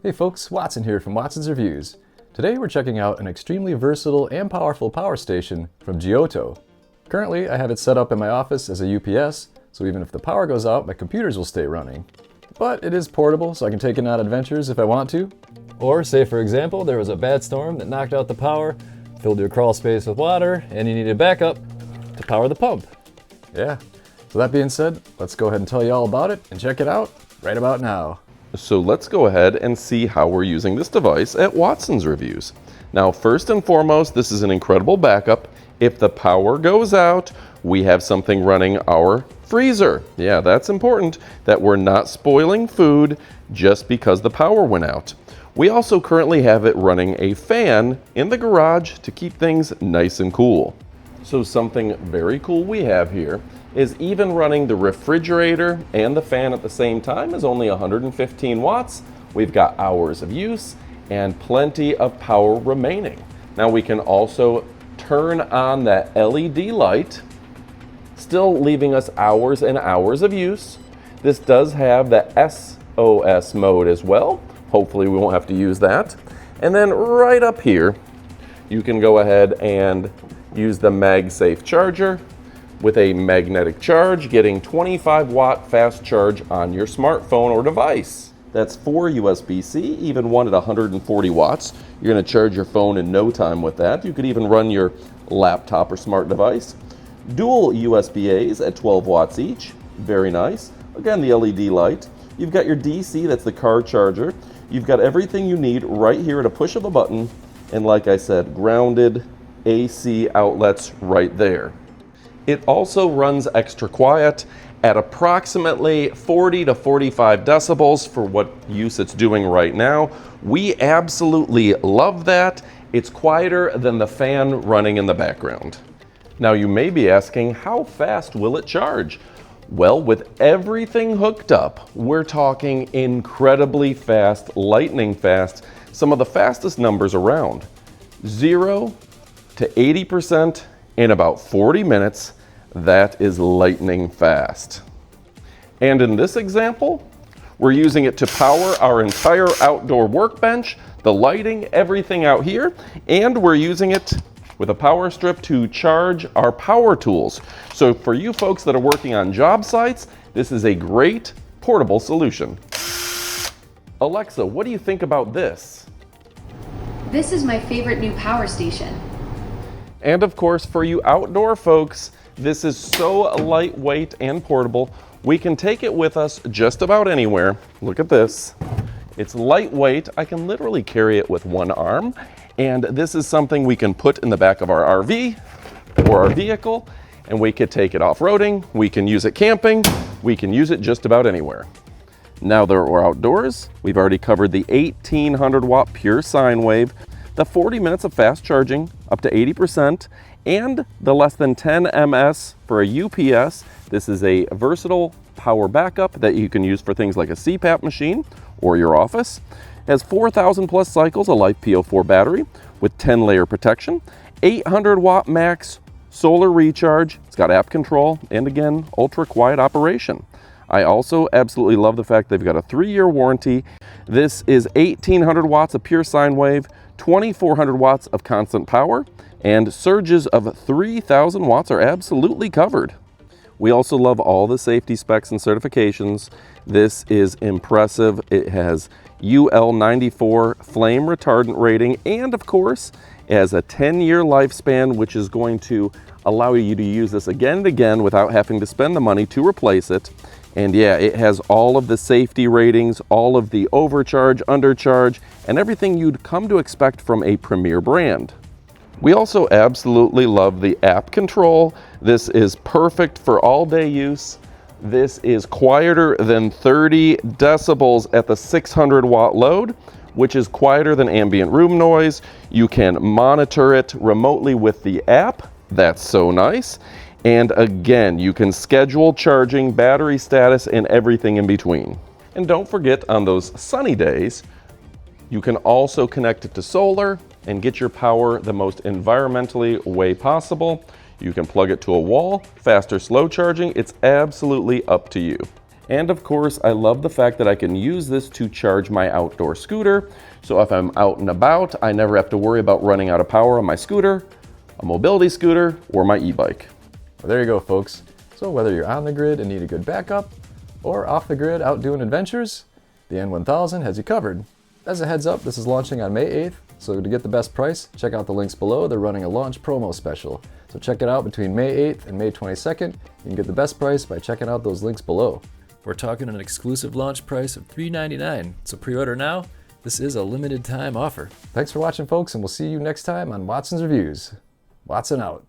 Hey folks, Watson here from Watson's Reviews. Today we're checking out an extremely versatile and powerful power station from GEYOTO. Currently I have it set up in my office as a UPS, so even if the power goes out, my computers will stay running. But it is portable, so I can take it on adventures if I want to. Or say for example, there was a bad storm that knocked out the power, filled your crawl space with water, and you needed backup to power the pump. Yeah, so that being said, let's go ahead and tell you all about it and check it out right about now. So let's go ahead and see how we're using this device at Watson's Reviews. Now, first and foremost, this is an incredible backup. If the power goes out, we have something running our freezer. Yeah, that's important, that we're not spoiling food just because the power went out. We also currently have it running a fan in the garage to keep things nice and cool. So something very cool we have here is even running the refrigerator and the fan at the same time is only 115 watts. We've got hours of use and plenty of power remaining. Now we can also turn on that LED light, still leaving us hours and hours of use. This does have the SOS mode as well. Hopefully we won't have to use that. And then right up here, you can go ahead and use the MagSafe charger with a magnetic charge, getting 25 watt fast charge on your smartphone or device. That's 4 USB-C, even one at 140 watts. You're gonna charge your phone in no time with that. You could even run your laptop or smart device. Dual USB-As at 12 watts each, very nice. Again, the LED light. You've got your DC, that's the car charger. You've got everything you need right here at a push of a button. And like I said, grounded AC outlets right there. It also runs extra quiet at approximately 40 to 45 decibels for what use it's doing right now. We absolutely love that. It's quieter than the fan running in the background. Now you may be asking, how fast will it charge? Well, with everything hooked up, we're talking incredibly fast, lightning fast, some of the fastest numbers around. 0 to 80% in about 40 minutes. That is lightning fast. And in this example, we're using it to power our entire outdoor workbench, the lighting, everything out here, and we're using it with a power strip to charge our power tools. So for you folks that are working on job sites, this is a great portable solution. Alexa, what do you think about this? This is my favorite new power station. And of course, for you outdoor folks, this is so lightweight and portable. We can take it with us just about anywhere. Look at this. It's lightweight. I can literally carry it with one arm. And this is something we can put in the back of our RV or our vehicle, and we could take it off-roading. We can use it camping. We can use it just about anywhere. Now that we're outdoors, we've already covered the 1800 watt pure sine wave, the 40 minutes of fast charging up to 80%, and the less than 10 ms for a UPS. This is a versatile power backup that you can use for things like a CPAP machine or your office. It has 4,000 plus cycles of LiFePO4 battery with 10-layer protection, 800 watt max solar recharge. It's got app control and again, ultra quiet operation. I also absolutely love the fact they've got a 3-year warranty. This is 1800 watts of pure sine wave, 2400 watts of constant power, and surges of 3000 watts are absolutely covered. We also love all the safety specs and certifications. This is impressive. It has UL94 flame retardant rating, and of course, it has a 10-year lifespan, which is going to allow you to use this again and again without having to spend the money to replace it. And yeah, it has all of the safety ratings, all of the overcharge, undercharge, and everything you'd come to expect from a premier brand. We also absolutely love the app control. This is perfect for all day use. This is quieter than 30 decibels at the 600 watt load, which is quieter than ambient room noise. You can monitor it remotely with the app. That's so nice. And again, you can schedule charging, battery status, and everything in between. And don't forget, on those sunny days, you can also connect it to solar and get your power the most environmentally way possible. You can plug it to a wall, fast or slow charging, it's absolutely up to you. And of course, I love the fact that I can use this to charge my outdoor scooter. So if I'm out and about, I never have to worry about running out of power on my scooter, a mobility scooter, or my e-bike. Well, there you go, folks. So whether you're on the grid and need a good backup, or off the grid out doing adventures, the N1000 has you covered. As a heads up, this is launching on May 8th, so to get the best price, check out the links below. They're running a launch promo special. So check it out between May 8th and May 22nd. You can get the best price by checking out those links below. We're talking an exclusive launch price of $399, so pre-order now. This is a limited time offer. Thanks for watching, folks, and we'll see you next time on Watson's Reviews. Watson out.